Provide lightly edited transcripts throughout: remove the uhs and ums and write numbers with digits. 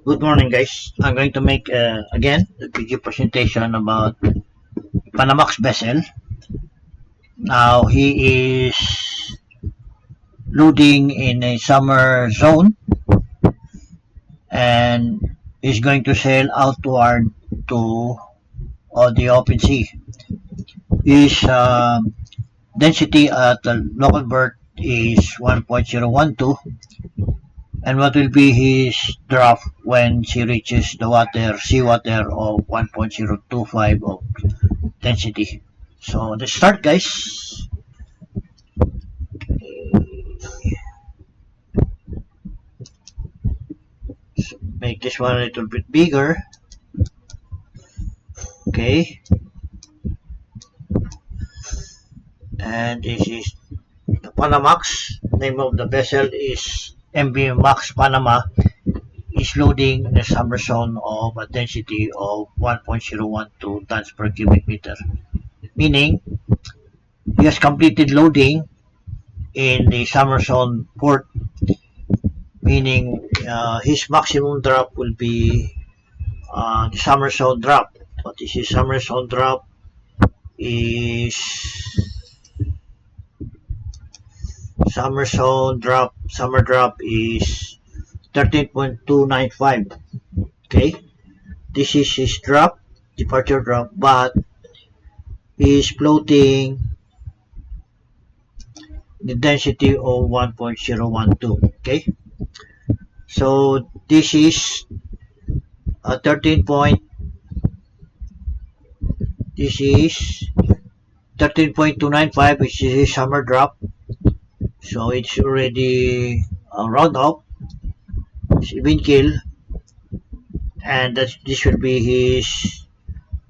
Good morning, guys. I'm going to make again a video presentation about Panamax vessel. Now he is loading in a summer zone and is going to sail outward to the open sea. His density at the local berth is 1.012, and what will be his draft when she reaches the seawater of 1.025 of density. So let's start, guys. Make this one a little bit bigger. Okay, and this is the Panamax. Name of the vessel is MV Max Panama. Is loading in the summer zone of a density of 1.012 tons per cubic meter, meaning he has completed loading in the summer zone port, meaning his maximum drop will be the summer zone drop. What is his summer zone drop? Is summer drop is 13.295. Okay, this is his drop, departure drop, but he's floating the density of 1.012. Okay, so this is a 13 point. This is 13.295, which is his summer drop. So it's already round up. It's even kill, and this will be his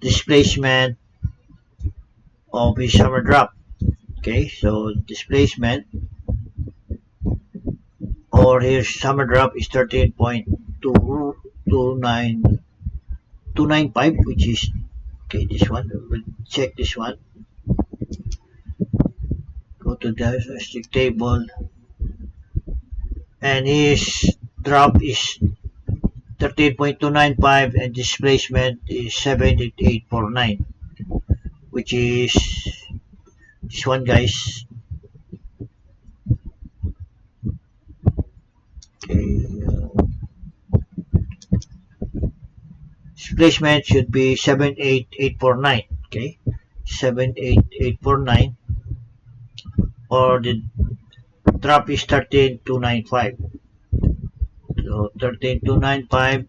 displacement of his summer drop. Okay, so displacement or his summer drop is 13.295, which is okay. This one, we'll check this one. Go to the statistic table, and his drop is 13.295 and displacement is 78849, which is this one, guys. Okay, displacement should be 78849. Okay, 78849, or the drop is 13295. So 13295,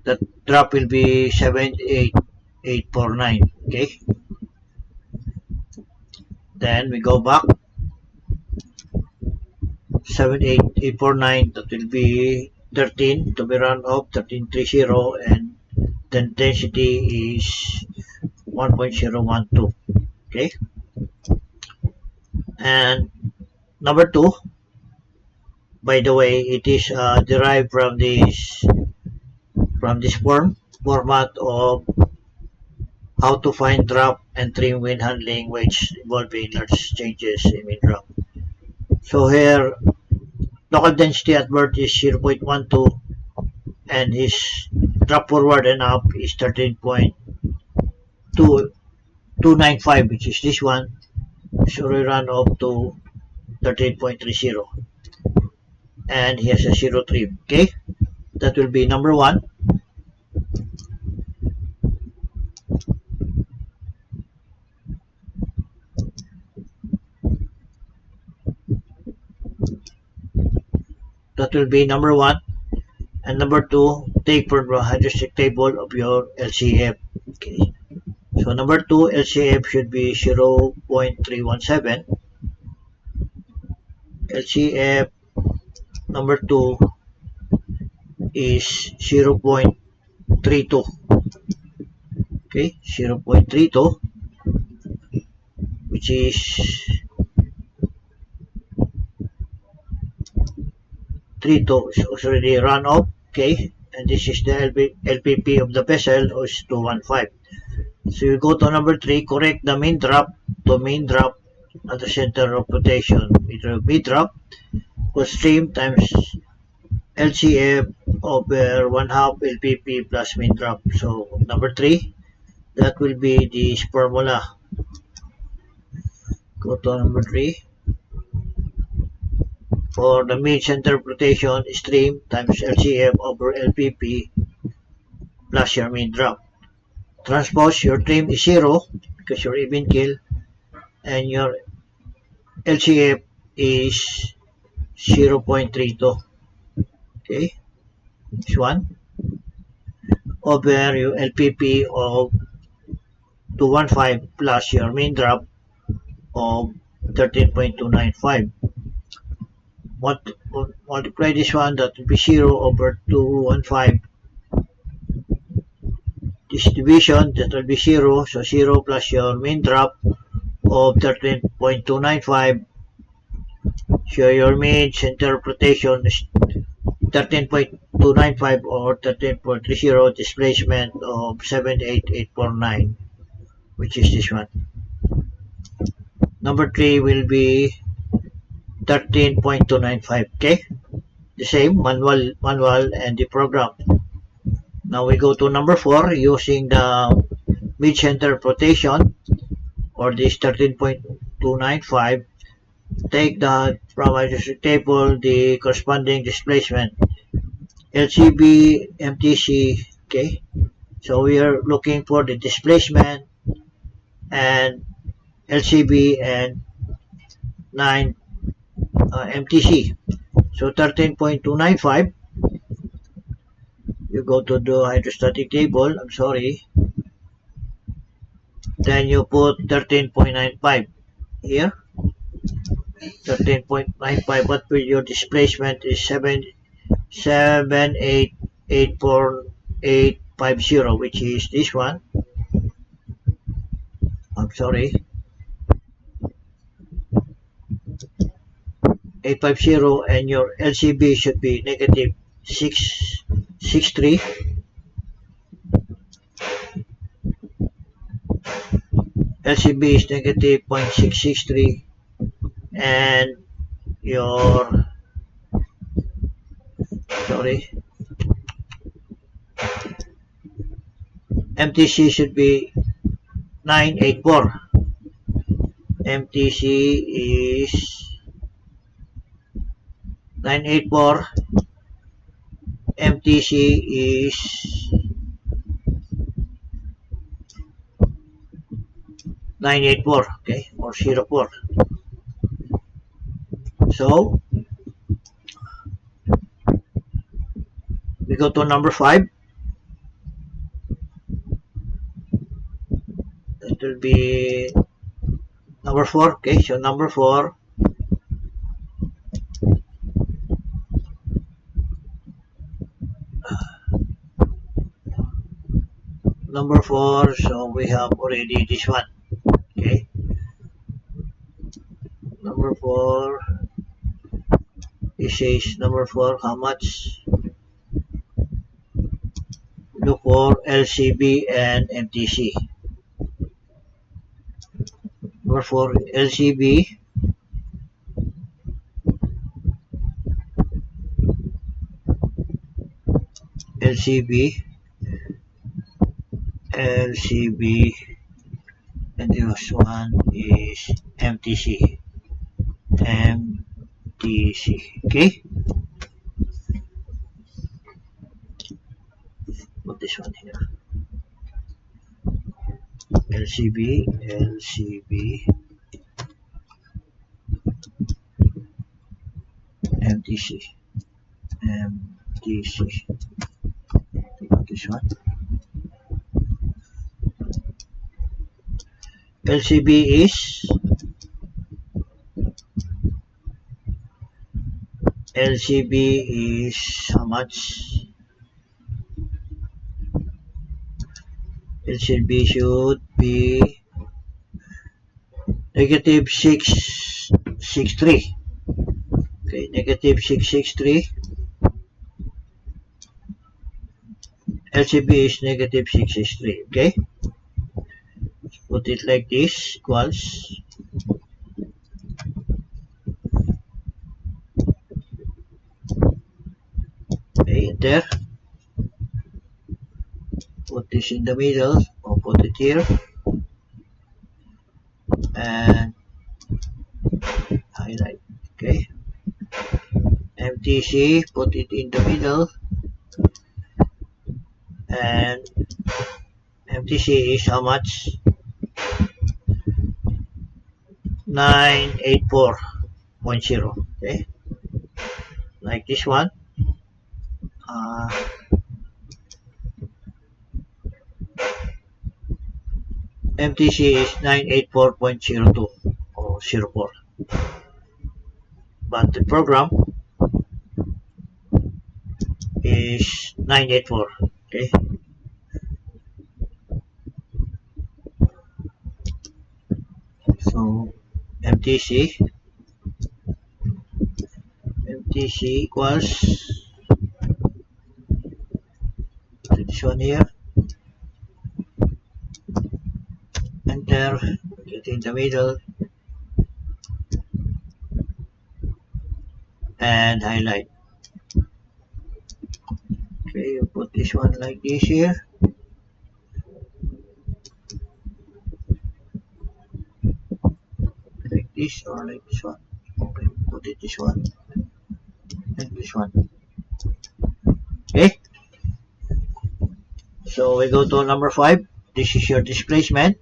the drop will be 78849. Okay, then we go back 78849, that will be 13 to be round off, 1330, and then density is 1.012. Okay, and number 2, by the way, it is derived from this format of how to find drop and trim wind handling, which involving large changes in wind drop. So here, local density at birth is 0.12, and his drop forward and up is 13.295, which is this one. So we run up to 13.30, and he has a 0 trim. Okay, that will be number 1. That will be number 1. And number 2, take from the hydrostatic table of your LCF. Okay, so number 2 LCF should be 0.317. LCF number 2 is 0.32. Okay, 0.32, which is 32 is already run off. Okay, and this is the LPP of the vessel, is 215. So you go to number 3, correct the mean drop to mean drop at the center of rotation. Mid drop equals stream times LCF over 1/2 LPP plus mean drop. So number 3, that will be this formula. Go to number 3. For the means interpretation, stream times LCF over LPP plus your mean drop. Transpose, your stream is 0 because you're even kill, and your LCF is 0.32. Okay, this one over your LPP of 215 plus your mean drop of 13.295. Multiply this one, that will be 0 over 215. This division, that will be 0, so 0 plus your mean drop of 13.295. So your means interpretation is 13.295 or 13.30, displacement of 78849, which is this one. Number 3 will be 13.295. Okay, the same manual and the program. Now we go to number 4 using the means interpretation, or this 13.295. Take the from a table the corresponding displacement LCB, MTC. Okay, so we are looking for the displacement and LCB and 9 MTC. So 13.295, you go to the hydrostatic table, I'm sorry, then you put 13.95 here. 13.95, what will your displacement is 7884850, which is this one. I'm sorry, 850, and your LCB should be negative 663. LCB is negative 0.663, and your MTC should be 984. MTC is 984. MTC is 984, okay, or 04. So we go to number 5. It will be number 4. Okay, so number 4. Number 4, so we have already this one. Okay, number 4. It says number 4, how much? Look for LCB and MTC. Number 4, LCB. LCB, and this one is MTC. Okay, put this one here. LCB, MTC. This one. LCB is how much? LCB should be negative 663. Okay, negative 663. LCB is negative 663. Okay, put it like this, equals enter, put this in the middle, or put it here, and highlight. Okay, MTC, put it in the middle, and MTC is how much? 984.0. Okay, like this one. MTC is 984.02 or 04, but the program is 984. Okay, so MTC equals to this one here, enter, put it in the middle, and highlight. Okay, you put this one like this here, like this or like this one. Okay, put it this one and this one. Okay, so we go to number 5. This is your displacement,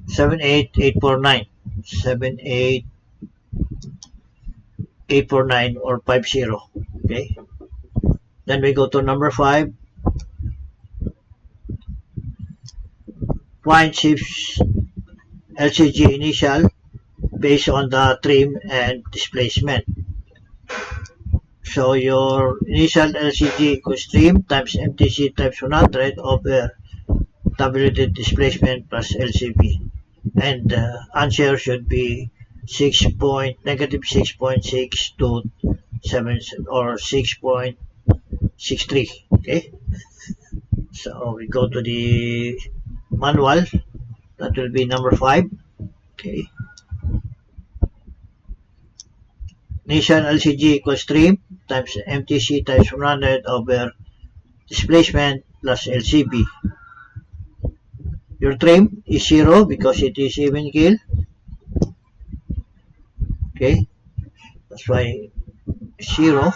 78849, 78849 or 50. Okay, then we go to number 5. Find ship's LCG initial based on the trim and displacement. So your initial LCG equals trim times MTC times 100 over tabulated displacement plus LCB. And the answer should be negative 6.627 or 6.63. Okay, so we go to the manual. That will be number 5. Okay, initial LCG equals trim times MTC times 100 over displacement plus LCB. Your trim is 0 because it is even keel. Okay, that's why 0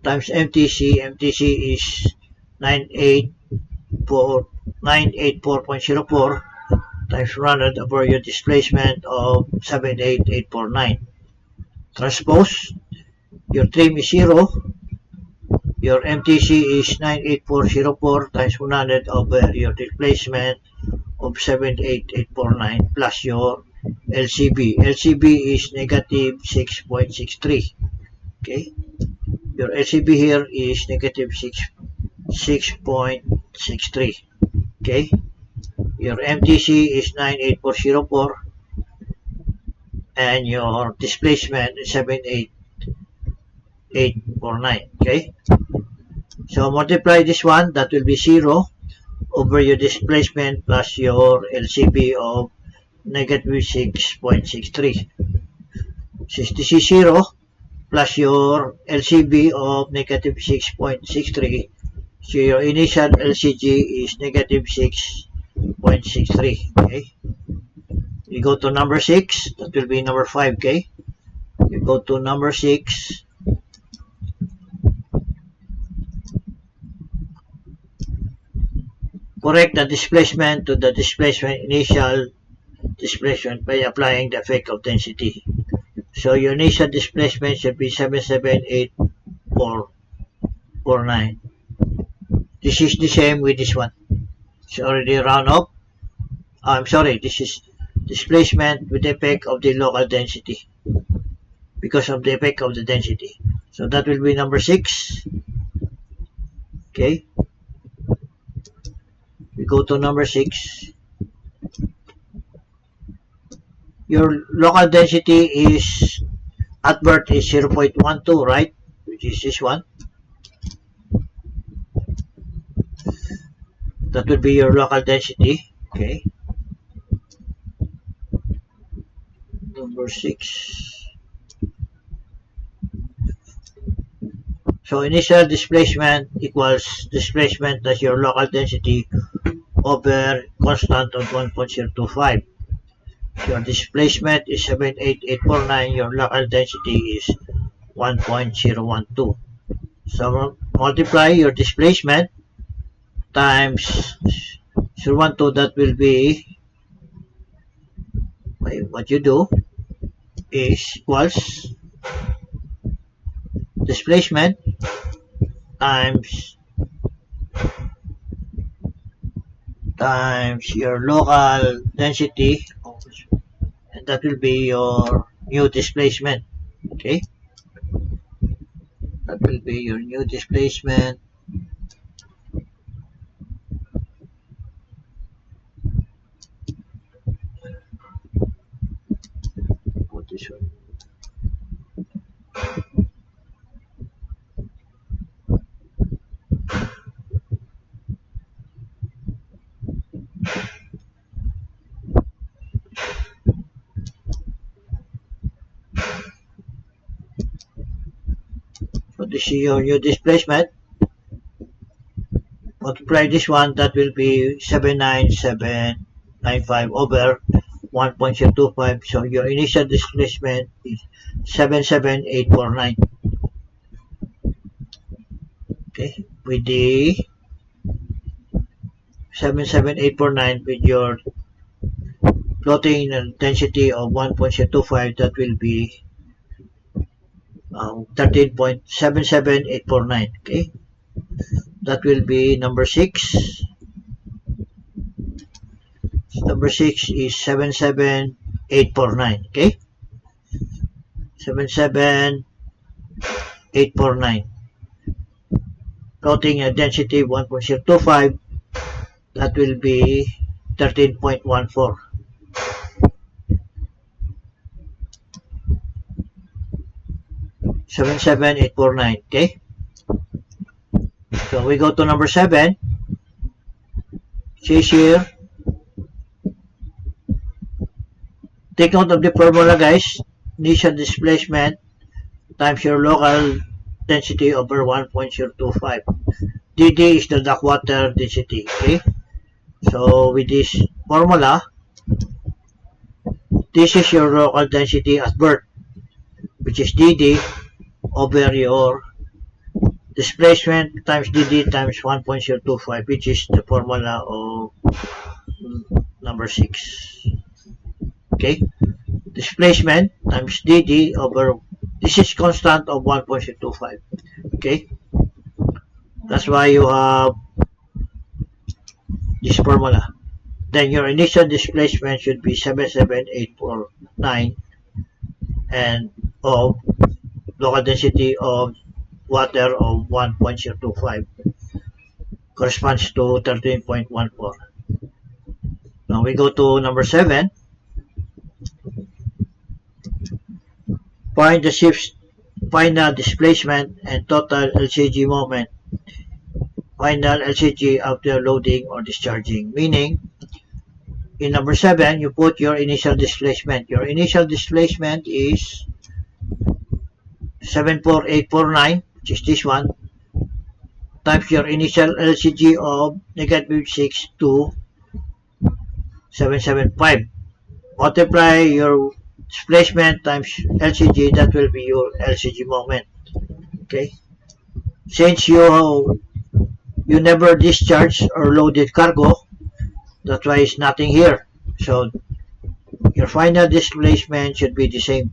times MTC. MTC is 984.04 times 100 over your displacement of 78849. Transpose, your trim is 0, your MTC is 98404 times 100 over your displacement of 78849 plus your LCB. LCB is negative 6.63. Okay, your LCB here is negative 6.63. Okay, your MTC is 98404 and your displacement is 78849. Okay, so multiply this one, that will be 0 over your displacement plus your LCB of negative 6.63. Since this is 0 plus your LCB of negative 6.63, so your initial LCG is negative 6.63. Okay, you go to number 6, that will be number 5. Okay, you go to number 6. Correct the displacement to the displacement initial displacement by applying the effect of density. So your initial displacement should be 778.449. This is the same with this one. It's already round up. I'm sorry, this is displacement with the effect of the local density because of the effect of the density. So that will be number 6. Okay, we go to number 6. Your local density is at birth is 0.12, right? Which is this one. That would be your local density. Okay, number 6. So initial displacement equals displacement as your local density over constant of 1.025. Your displacement is 78849, your local density is 1.012. So multiply your displacement times 0.12, that will be, what you do is equals displacement times your local density, and that will be your new displacement. Okay, that will be your new displacement. Put this one. So this is your new displacement. Multiply this one, that will be 79795 over 1.025. So your initial displacement is 77849. Okay, with the 77849 with your floating density of 1.025, that will be 13.77849. Okay, that will be number 6. Number 6 is 77849. Okay, 77849. Floating density 1.025, that will be 13.14. Seven seven eight four nine. Okay, so we go to number 7. Says here, take note of the formula, guys. Initial displacement times your local density over 1.025. dd is the dock water density. Okay, so with this formula, this is your local density at birth, which is dd over your displacement times dd times 1.025, which is the formula of number 6. Okay, displacement times dd over, this is constant of 1.025. Okay, that's why you have this formula. Then your initial displacement should be 77849, and of local density of water of 1.025 corresponds to 13.14. Now we go to number 7. Find the ship's final displacement and total LCG moment. Final LCG after loading or discharging. Meaning, in number 7, you put your initial displacement. Your initial displacement is 74849, which is this one, times your initial LCG of negative 6 to 775. Multiply your displacement times LCG, that will be your LCG moment. Okay, since you never discharged or loaded cargo, that's why it's nothing here. So your final displacement should be the same.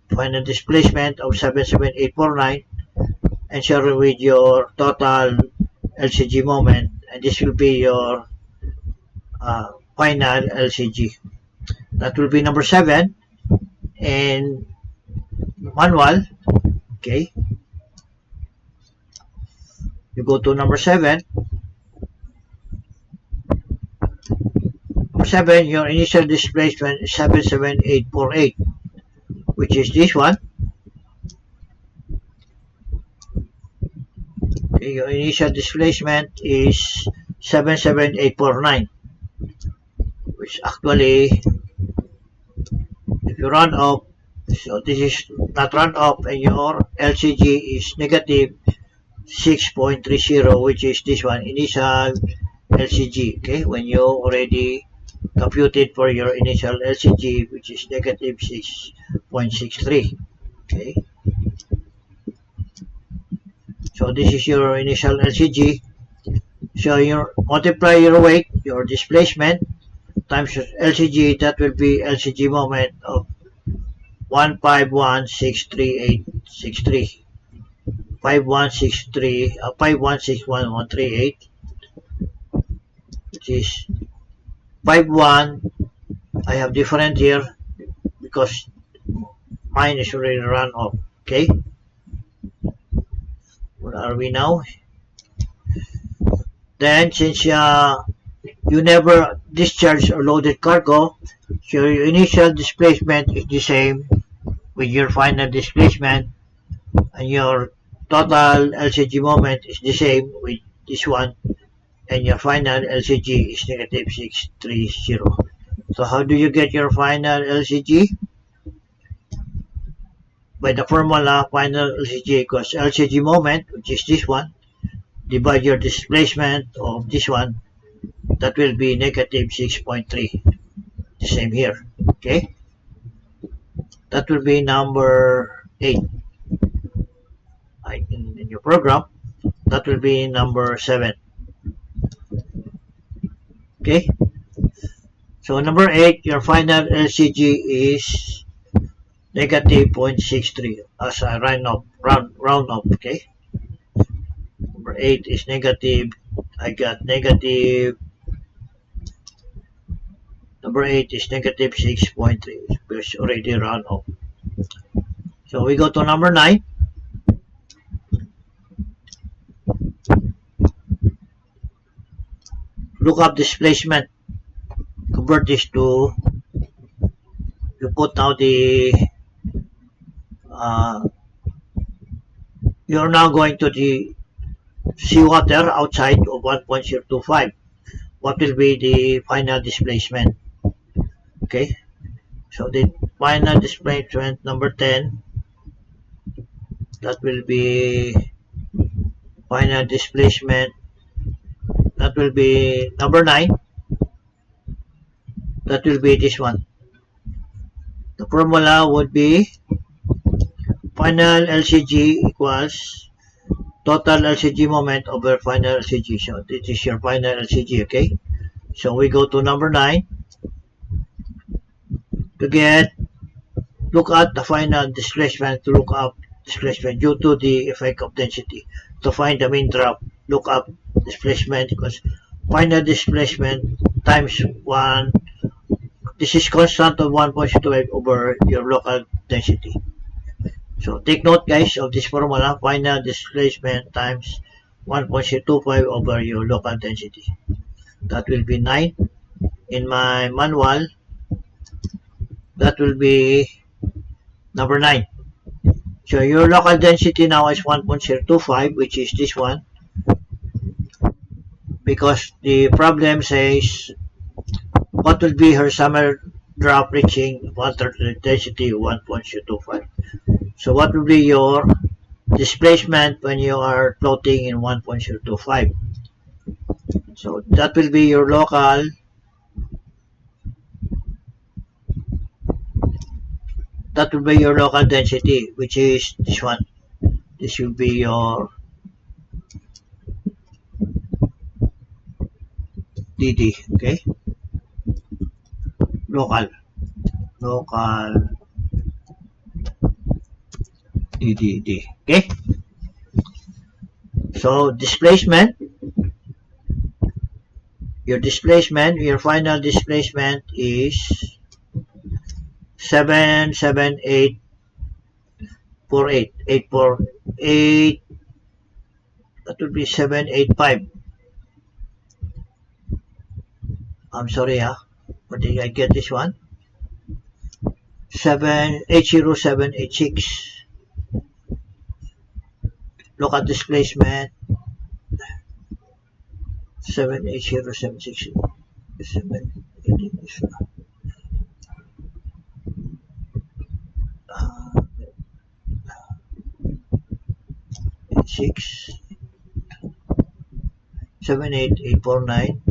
Final displacement of 77849, and share with your total LCG moment, and this will be your final LCG. That will be number 7 in manual. Okay, you go to number 7. Number 7, your initial displacement is 77848, which is this one. Okay, your initial displacement is 77849, which actually, if you run off So this is not run off, and your LCG is negative 6.30, which is this one, initial LCG. Okay, when you already computed for your initial LCG, which is negative 6.63. Okay, so this is your initial LCG. So you multiply your weight, your displacement, times LCG. That will be LCG moment of 151,63863. 5161138, which is 51. I have different here because mine is already run off. Okay, where are we now? Then since you never discharged or loaded cargo, so your initial displacement is the same with your final displacement, and your total LCG moment is the same with this one, and your final LCG is negative 630. So how do you get your final LCG? By the formula, final LCG equals LCG moment, which is this one, divide your displacement of this one, that will be negative 6.3. The same here. Okay, that will be number 8 in your program. That will be number 7. Okay, so number 8, your final LCG is negative 0.63 as I round up. Okay, number 8 is negative. I got negative. Number 8 is negative 6.3. It's already round up. So we go to number 9. Look up displacement. Convert this to, you put now the, you're now going to the seawater outside of 1.025. What will be the final displacement? Okay, so the final displacement number 10, that will be final displacement, that will be number 9, that will be this one. The formula would be final LCG equals total LCG moment over final LCG. So this is your final LCG. Okay, so we go to number 9 to get, look at the final displacement, to look up displacement due to the effect of density. To find the mean drop, look up displacement because final displacement times 1, this is constant of 1.25 over your local density. So take note guys of this formula, final displacement times 1.25 over your local density. That will be 9. In my manual, that will be number 9. So your local density now is 1.025, which is this one, because the problem says what will be her summer drop reaching water density 1.025. So what will be your displacement when you are floating in 1.025? So that will be your local, that will be your local density, which is this one. This will be your DD. Okay, local DD. Okay, so displacement, your final displacement is 77848. That would be 785. I'm sorry, where did I get this one? 780,786. Look at displacement. 780,786. 780. 6 7 8 8 4 9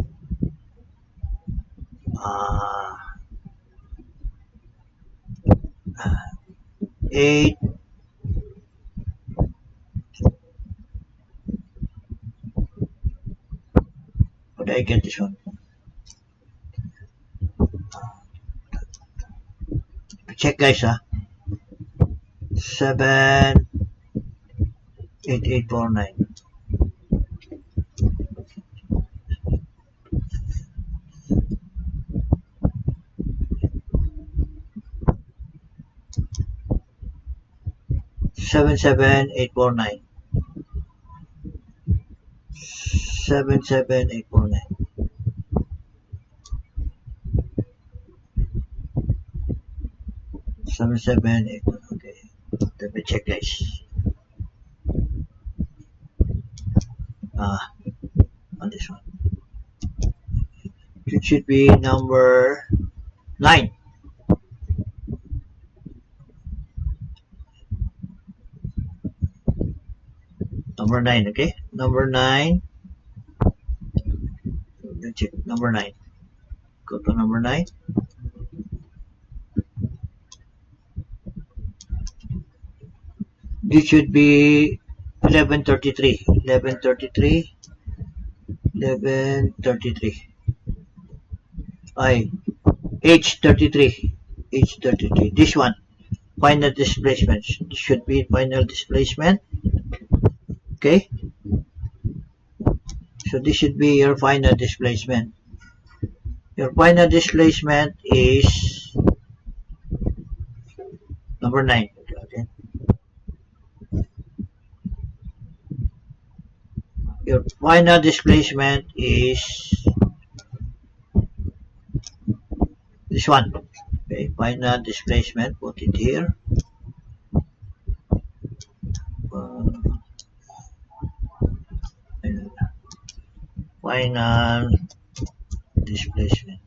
8 how did I get this one? Check guys 7 8 8 4 9 7 7 8 4 9 7 7 8 4 9 7 7 8 4 okay, let me check guys. On this one it should be number 9. Number 9, okay? Number 9. Let's check number 9. Go to number 9. This should be 1133. 1133. 1133. H33. H33. This one. Final displacement. This should be final displacement. Okay? So this should be your final displacement. Your final displacement is number 9. Okay. Your final displacement is this one. Okay, final displacement, put it here. Final displacement,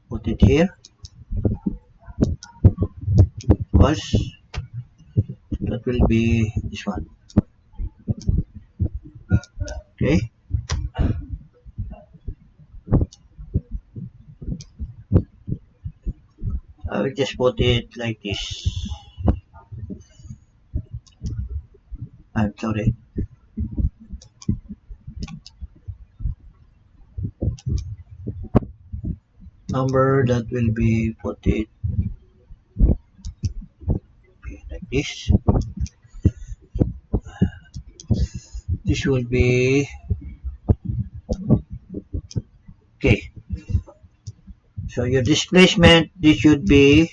put it here. Because that will be this one. Okay. I will just put it like this. I'm sorry. Number that will be put it like this. This will be okay. So your displacement, this should be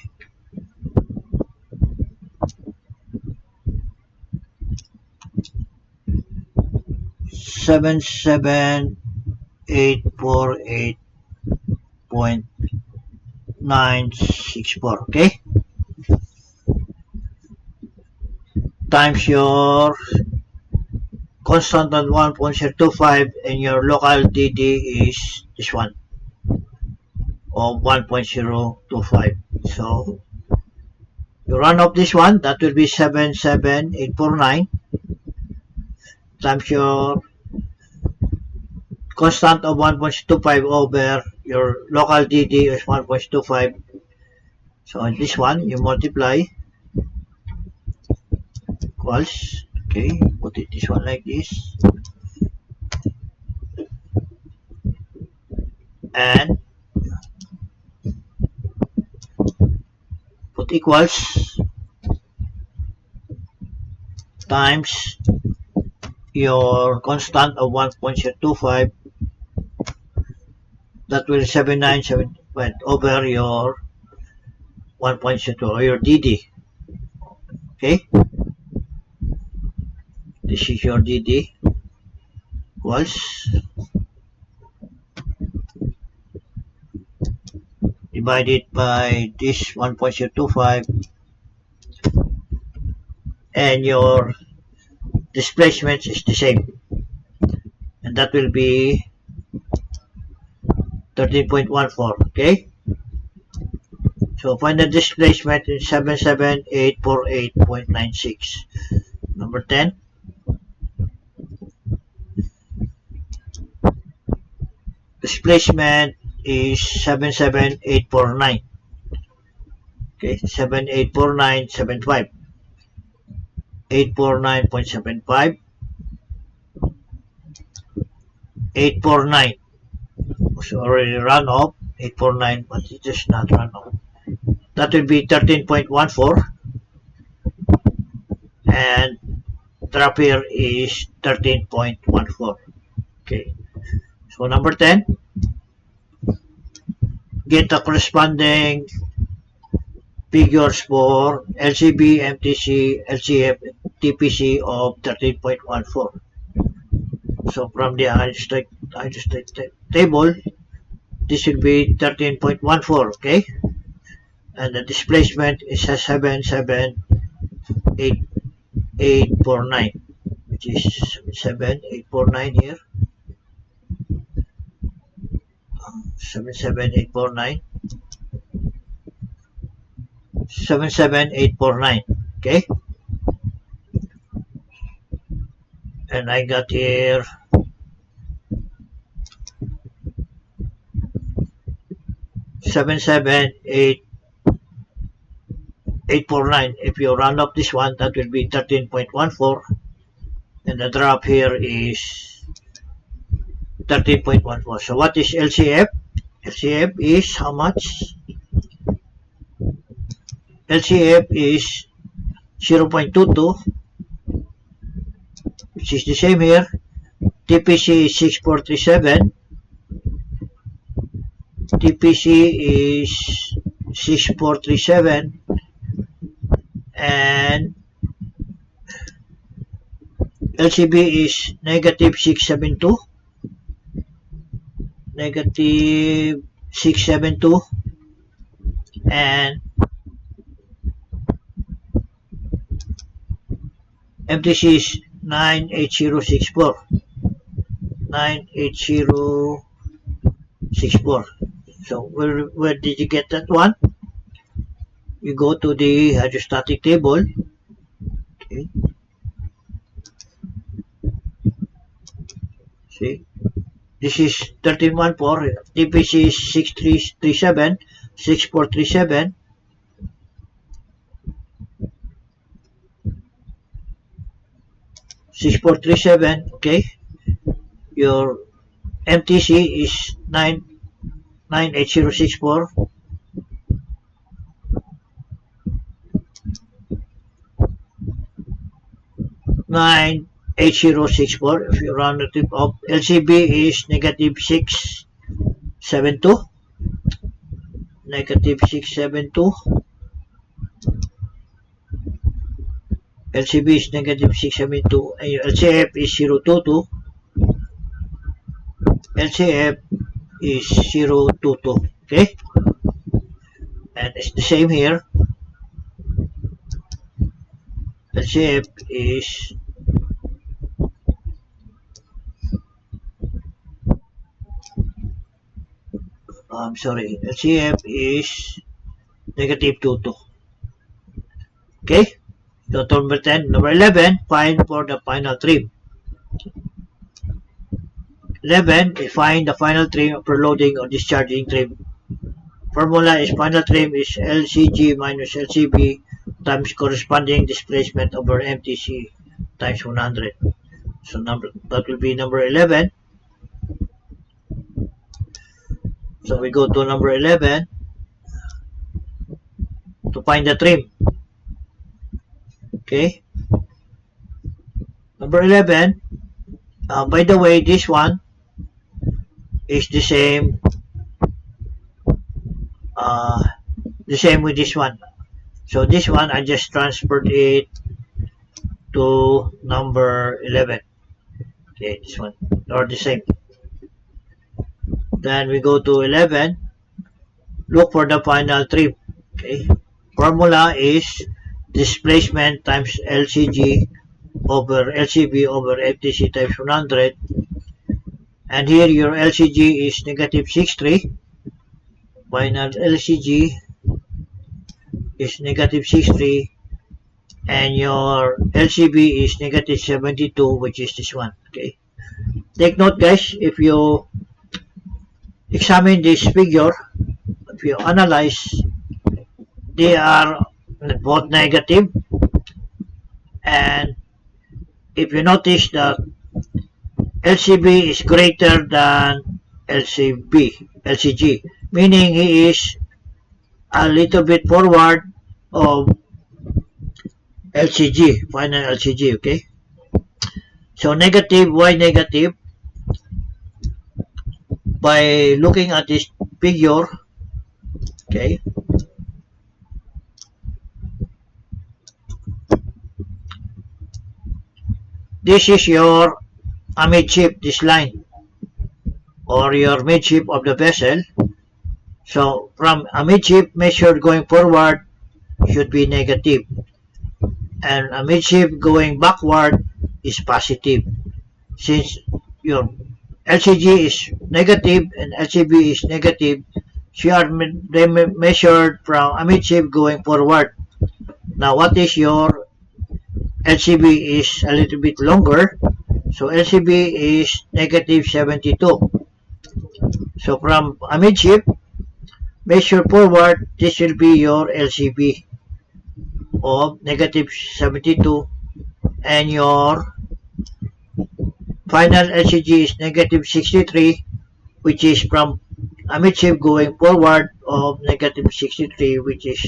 77848.964, okay? Times your constant at 1.025 and your local DD is this one of 1.025. So you run off this one, that will be 77849 times your constant of 1.25 over your local DD is 1.25. So on this one, you multiply equals, okay, put it this one like this, and put equals times your constant of 1.25, that will 797 over your 1.2 or your DD. Okay, this is your DD equals divided by this 1.025 and your displacement is the same, and that will be 13.14. okay, so find the displacement in 77848.96. Number 10. Displacement is 77849. Okay, 784,975. 849.75. 849. So already run off. 849, but it is not run off. That will be 13.14. And drop here is 13.14. Okay. So number 10. Get the corresponding figures for LCB, MTC, LCF, TPC of 13.14. So from the hydrostatic table, this will be 13.14, okay? And the displacement is 77849, which is 77849 here. 77849. 77849, okay? And I got here 77849. If you round up this one, that will be 13.14, and the drop here is 13.14. So what is LCF? LCF is how much? LCF is 0.22, which is the same here. TPC is 6437. TPC is 6437. And LCB is negative 672. Negative 672. And MTC is 98064. 98064. So where did you get that one? You go to the hydrostatic table. Okay. See, this is 13.14. TPC is 6337, 6437. Okay. Your MTC is 98064. 98064. If you round the tip up, LCB is negative 672. Negative 672. LCB is negative 672. And your LCF is 022. LCF is 022. Okay? And it's the same here. LCF is LCF is negative 22. Okay? So number 10. Number 11, find for the final trim. 11 is find the final trim for loading or discharging trim. Formula is final trim is LCG minus LCB times corresponding displacement over MTC times 100. So that will be number 11. So we go to number 11 to find the trim. Okay. Number 11. By the way, this one is the same with this one. So this one I just transferred it to number 11. Okay, this one or the same. Then we go to 11. Look for the final trim. Okay. Formula is displacement times LCG over LCB over MTC times 100. And here your LCG is negative 63. Final LCG is negative 63 and your LCB is negative 72, which is this one. Okay. Take note, guys, if you examine this figure, if you analyze, they are both negative, and if you notice that LCB is greater than LCG, meaning he is a little bit forward of LCG, final LCG, okay? So negative, why negative? By looking at this figure, okay, this is your amidship, this line, or your midship of the vessel. So from amidship measured going forward should be negative, and amidship going backward is positive. Since your LCG is negative and LCB is negative, so they measured from amidship going forward. Now what is your LCB is a little bit longer, so LCB is negative 72. So from amidship, measure forward, this will be your LCB of negative 72, and your final LCG is negative 63, which is from amidship going forward of negative 63, which is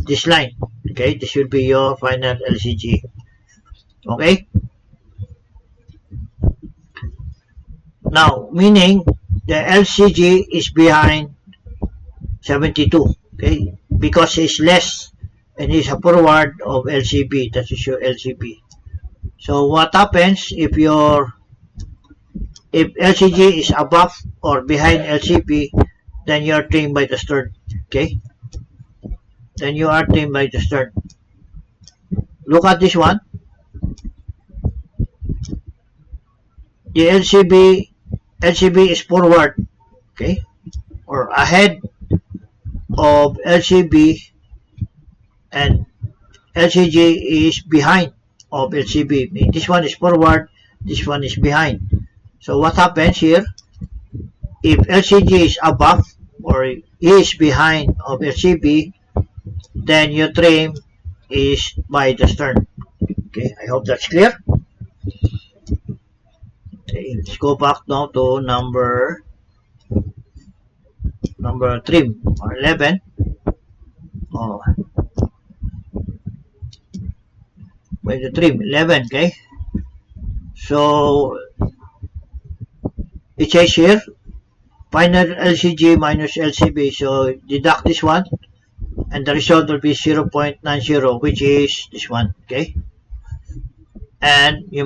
this line. Okay, this will be your final LCG. Okay, now meaning the LCG is behind 72. Okay, because it's less and it's a forward of LCB. That is your LCB. So what happens if LCG is above or behind LCB, then you are trimmed by the stern. Okay, then you are trimmed by the stern. Look at this one. The LCB is forward. Okay, or ahead of LCB, and LCG is behind of LCB. This one is forward, this one is behind. So what happens here? If LCG is above or is behind of LCB, then your trim is by the stern. Okay, I hope that's clear. Okay, let's go back now to number trim or 11. Oh, by the trim 11. Okay, so it says here final LCG minus LCB, so deduct this one and the result will be 0.90, which is this one. Okay, and you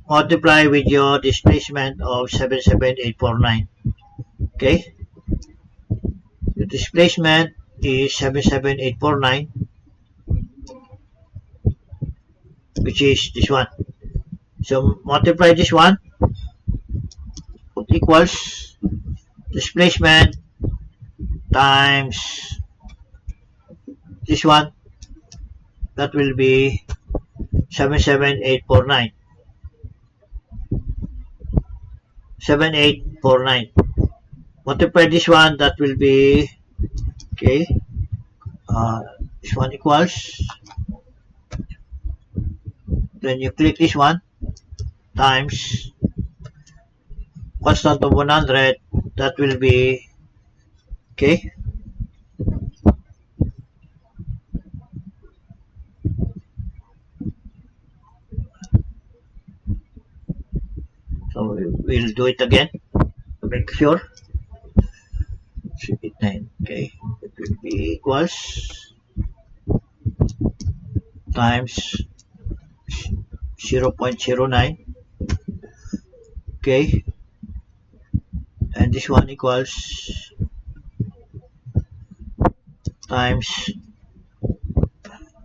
multiply with your displacement of 77849. Okay, the displacement is 77849, which is this one. So multiply this one, put equals displacement times this one, that will be 77849. 7849. Multiply this one, that will be, okay, this one equals, then you click this one, times constant of 100, that will be, okay, so we'll do it again to make sure. 389, okay, it will be equals times 0.09, okay, and this one equals times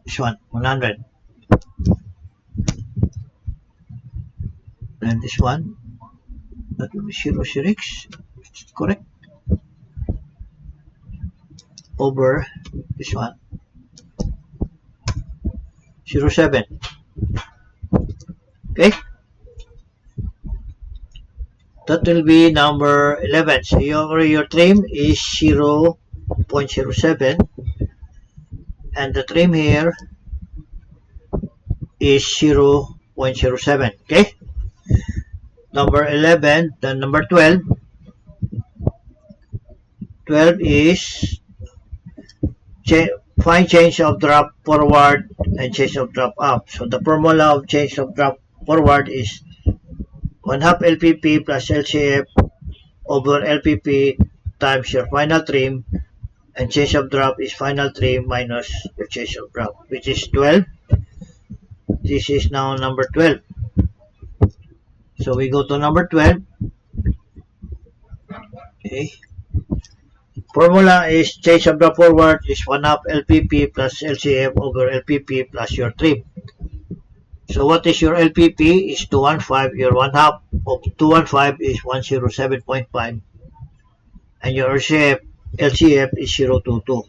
this one 100, and this one, that will be 0.06, correct, over this one 0.07. Okay, that will be number 11. So your trim is 0.07, and the trim here is 0.07. Okay, number 11. Then number 12. 12 is find change of drop forward and change of drop up. So the formula of change of drop forward is 1 half LPP plus LCF over LPP times your final trim, and change of drop is final trim minus your change of drop, which is 12. This is now number 12. So we go to number 12. Okay. Formula is change of drop forward is 1 half LPP plus LCF over LPP plus your trim. So what is your LPP? Is 215. Your 1 half of 215 is 107.5. And your LCF is 0.22.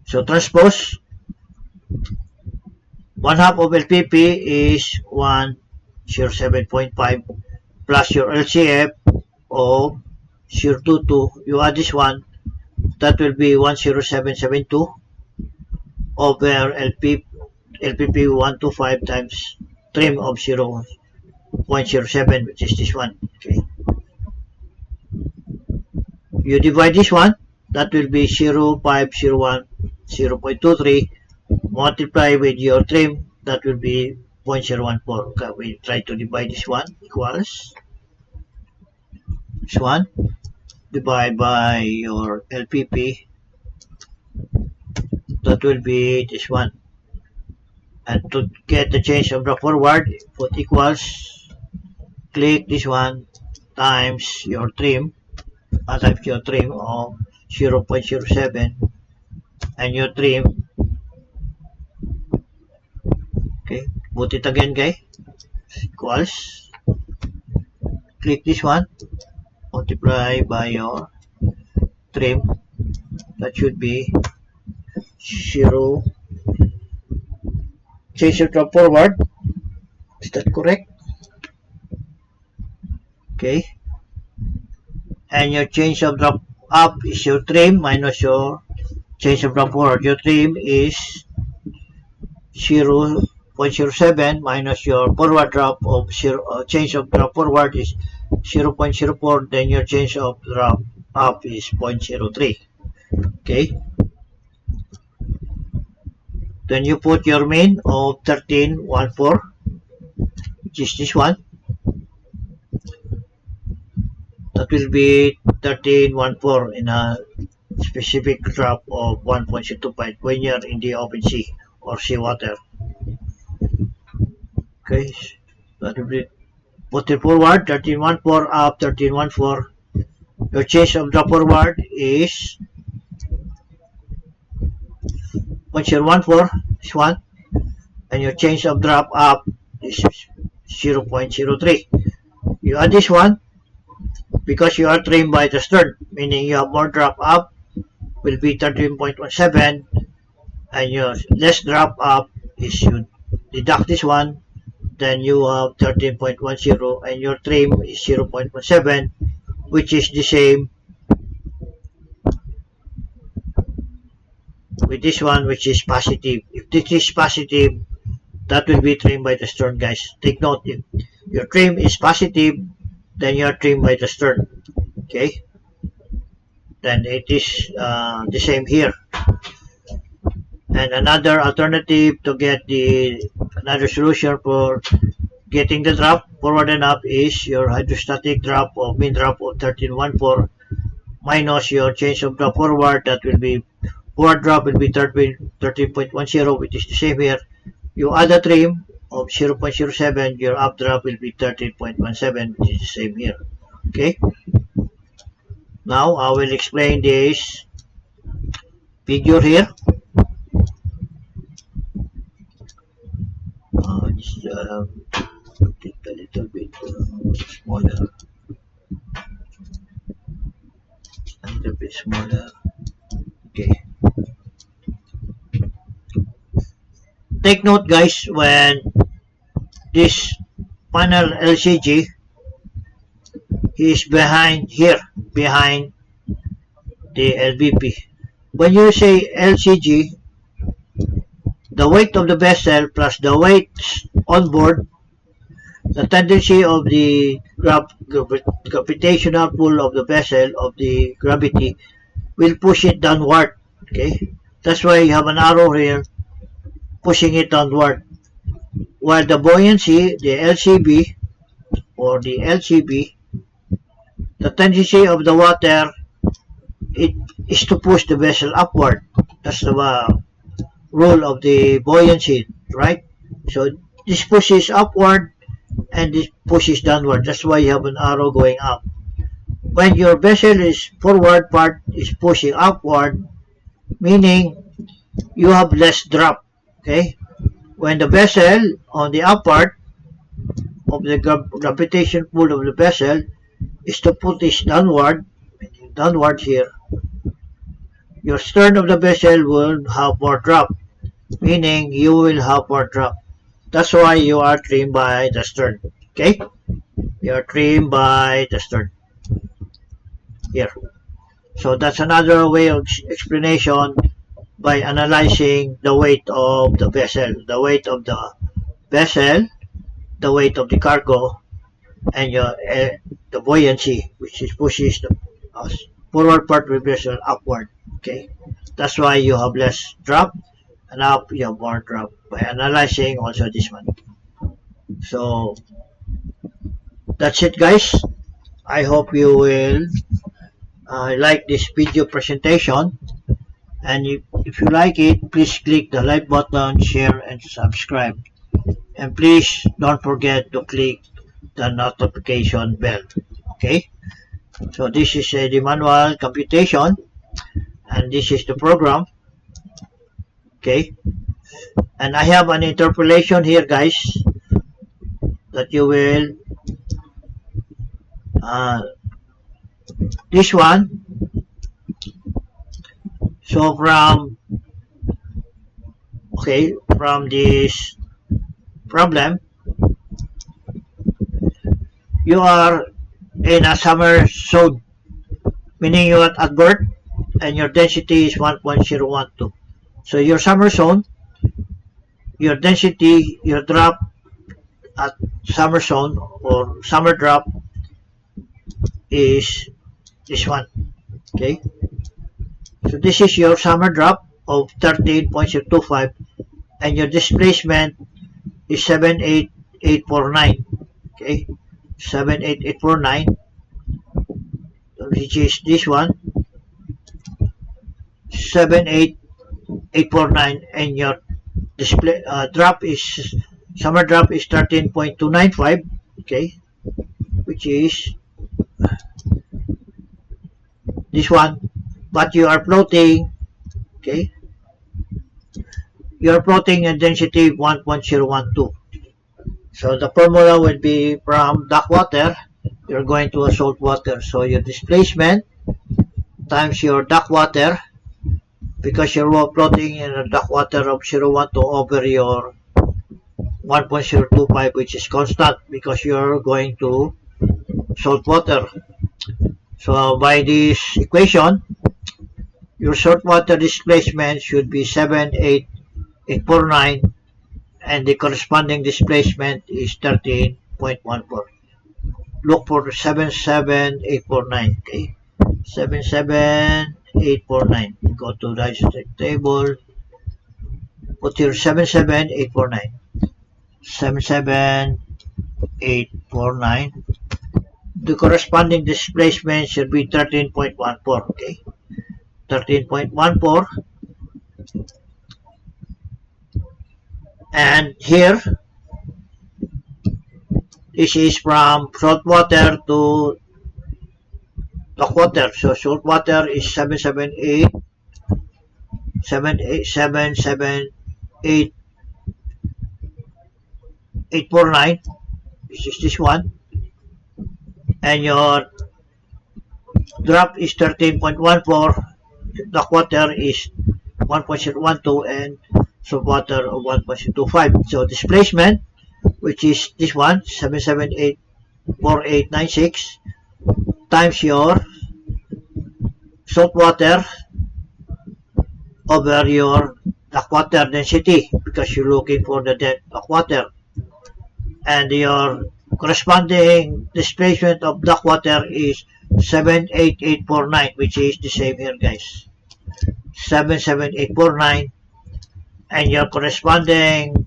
So transpose 1 half of LPP is 107.5 plus your LCF of 0.22. You add this one, that will be 10772 over LPP 125 times trim of 0.07, which is this one. Okay. You divide this one, that will be 0.501, 0.23, multiply with your trim, that will be 0.014. Okay, we try to divide this one, equals this one, divide by your LPP, that will be this one. And to get the change of the forward, put equals, click this one, times your trim, times your trim of 0.07, and your trim. Okay, put it again, guys, equals, click this one, multiply by your trim, that should be 0, change of drop forward, is that correct? Okay, and your change of drop up is your trim minus your change of drop forward. Your trim is 0.07 minus your forward drop of change of drop forward is 0.04, then your change of drop up is 0.03. Okay, then you put your mean of 1314, which is this one. That will be 1314 in a specific drop of 1.25 when you're in the open sea or seawater. Okay, that will be put it forward, 1314 up, 1314. Your change of drop forward is 0.014, this one, and your change of drop up is 0.03. You add this one, because you are trimmed by the stern, meaning you have more drop up, will be 13.17, and your less drop up is you deduct this one, then you have 13.10, and your trim is 0.17, which is the same with this one, which is positive. If this is positive, that will be trimmed by the stern, guys. Take note, if your trim is positive, then you are trimmed by the stern. Okay, then it is the same here. And another alternative to get another solution for getting the drop forward and up is your hydrostatic drop of mean drop of 1314 minus your change of drop forward, that will be forward drop will be 13.10, which is the same here. You add a trim of 0.07, your up drop will be 13.17, which is the same here. Okay, now I will explain this figure here. Just make it a little bit smaller, a little bit smaller. Okay, take note guys, when this panel LCG is behind here, behind the LVP. When you say LCG, the weight of the vessel plus the weights on board, the tendency of the gravitational pull of the vessel, of the gravity, will push it downward. Okay, that's why you have an arrow here pushing it downward. While the buoyancy, the LCB or the LCB, the tendency of the water, it is to push the vessel upward. That's the rule of the buoyancy, right? So this pushes upward and this pushes downward. That's why you have an arrow going up. When your vessel is forward part is pushing upward, meaning you have less drop. Okay? When the vessel on the up part of the gravitation pull of the vessel is to push downward here, your stern of the vessel will have more drop, meaning you will have more drop. That's why you are trimmed by the stern. Okay? You are trimmed by the stern. Here. So that's another way of explanation by analyzing the weight of the vessel. The weight of the vessel, the weight of the cargo, and the buoyancy, which is pushes the forward part of the vessel upward. Okay? That's why you have less drop, and up you have more drop by analyzing also this one. So that's it guys. I hope you will like this video presentation, and if you like it, please click the like button, share and subscribe, and please don't forget to click the notification bell. Okay, so this is the manual computation and this is the program. Okay, and I have an interpolation here guys that you will this one. So from this problem, you are in a summer zone, meaning you are at berth and your density is 1.012. So your summer zone, your density, your drop at summer zone or summer drop is this one. Okay, so this is your summer drop of 13.025 and your displacement is 78849. Okay, 78849, which is this one, 78849, and your display drop is summer drop is 13.295. Okay, which is this one, but you are floating. Okay, you are floating in density 1.012. So the formula will be from dark water, you're going to a salt water. So your displacement times your dark water, because you're floating in a dark water of 0.12 over your 1.025, which is constant because you're going to salt water. So by this equation, your saltwater displacement should be 78849 and the corresponding displacement is 13.14. Look for 77849. Okay, 77849. Go to the isotech table. Put here 77849. 77849. The corresponding displacement should be 13.14. Okay, 13.14. And here, this is from salt water to dark water. So salt water is 77849. This is this one. And your drop is 13.14. Dark water is 1.012 and salt water of 1.25. So displacement, which is this one, 7784896, times your salt water over your water density, because you're looking for the depth of water, and your corresponding displacement of duct water is 78849, which is the same here, guys, 77849, and your corresponding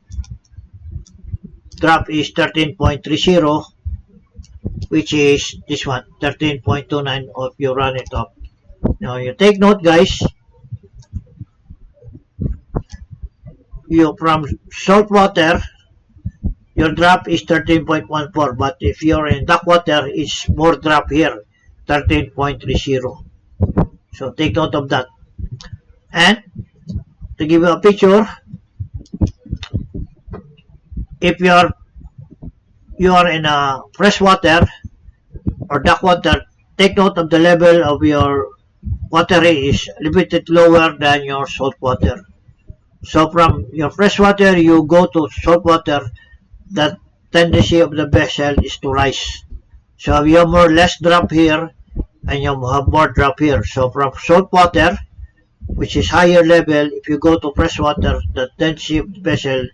drop is 13.30, which is this one, 13.29 if you run it up. Now you take note, guys, you from salt water your drop is 13.14, but if you're in duck water, it's more drop here, 13.30. So take note of that. And to give you a picture, if you are in a fresh water or duck water, take note of the level of your water is a little bit lower than your salt water. So from your fresh water, you go to salt water, the tendency of the vessel is to rise. So you have more less drop here, and you have more drop here. So from salt water, which is higher level, if you go to fresh water, the tendency of the vessel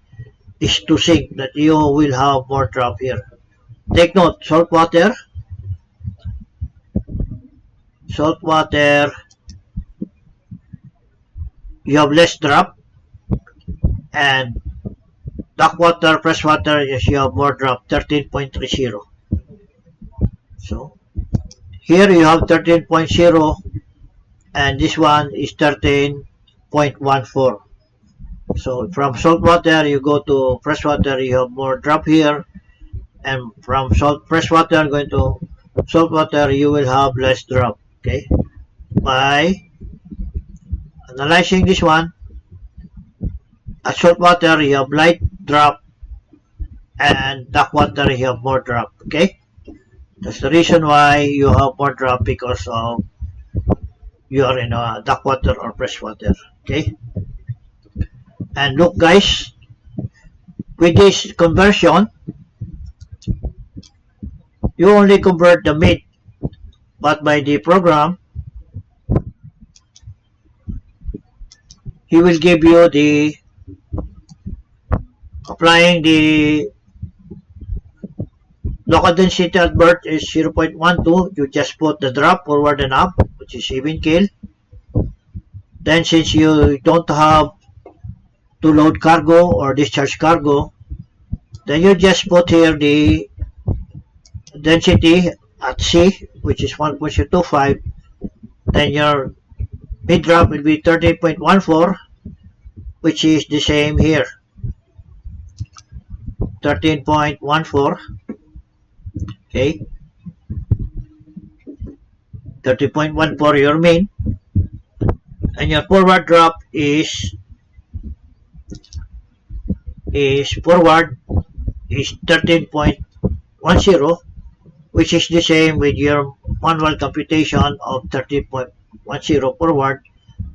is to sink, that you will have more drop here. Take note, salt water, you have less drop, and duck water, fresh water, yes, you have more drop, 13.30. So here you have 13.0, and this one is 13.14. So from salt water you go to fresh water, you have more drop here, and from fresh water going to salt water, you will have less drop. Okay, by analyzing this one, at salt water you have light drop, and duck water you have more drop. Okay, that's the reason why you have more drop, because of you are in a duck water or fresh water. Okay, and look, guys, with this conversion, you only convert the mid, but by the program, he will give you the applying the local density at birth is 0.12. You just put the drop forward and up, which is even keel. Then since you don't have to load cargo or discharge cargo, then you just put here the density at C, which is 1.25. Then your mid drop will be 13.14, which is the same here, 13.14. Okay, 13.14 your main, and your forward drop is forward is 13.10, which is the same with your manual computation of 13.10 forward,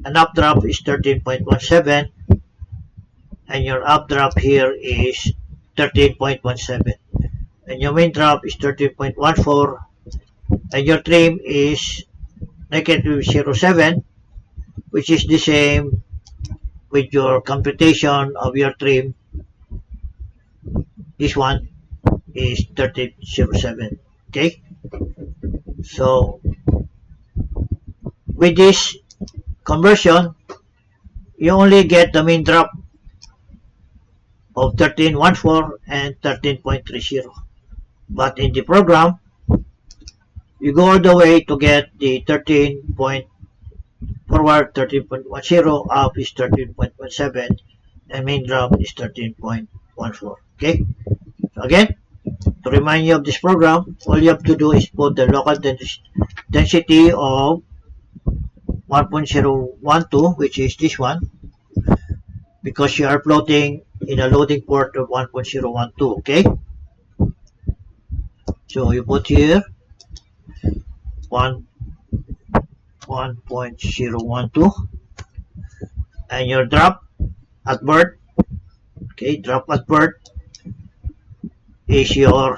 and updraft is 13.17, and your updraft here is 13.17, and your main drop is 13.14, and your trim is negative 0.7, which is the same with your computation of your trim. This one is 13.07. Okay, so with this conversion, you only get the main drop of 13.14 and 13.30, but in the program you go all the way to get the 13. Forward 13.10, up is 13.17, and main drop is 13.14. Okay, so again, to remind you of this program, all you have to do is put the local density of 1.012, which is this one, because you are floating in a loading port of 1.012. Okay, so you put here 1.012, and your drop at birth Okay, drop at birth is your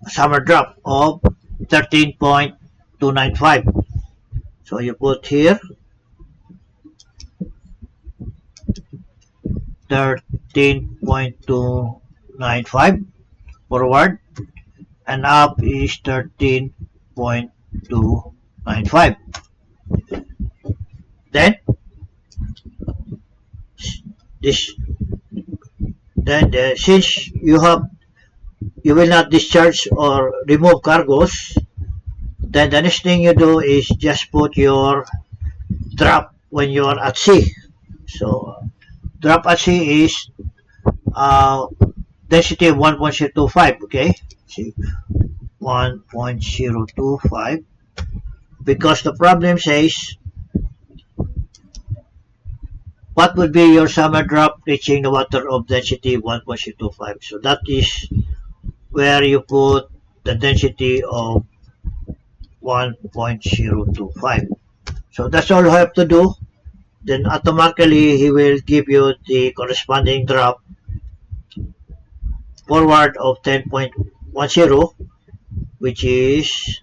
summer drop of 13.295. So you put here 13.295 forward, and up is 13.295. Then this since you will not discharge or remove cargoes, then the next thing you do is just put your drop when you are at sea. So drop at sea is density of 1.025. Okay, see, 1.025, because the problem says what would be your summer drop reaching the water of density 1.025. So that is where you put the density of 1.025. So that's all you have to do. Then automatically he will give you the corresponding drop forward of 10.10, which is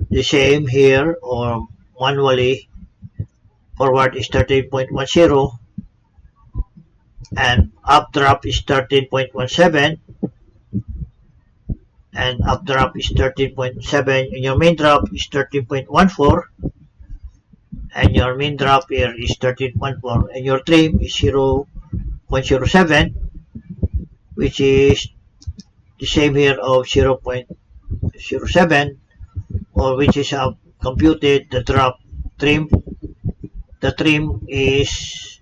the same here, or manually forward is 13.10 and up drop is 13.17 and up drop is 13.7 and your main drop is 13.14 and your main drop here is 13.4 and your trim is 0.07, which is the same here of 0.07, or which is computed the drop trim. The trim is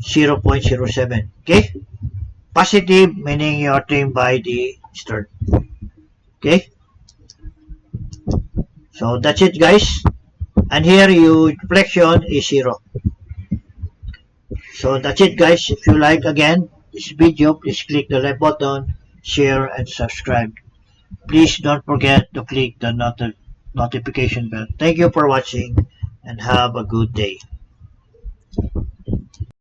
0.07. Okay, positive meaning you are trimmed by the stern. Okay, so that's it, guys. And here your flexion is 0. So that's it, guys. If you like again this video, please click the like button, share and subscribe. Please don't forget to click the notification bell. Thank you for watching and have a good day.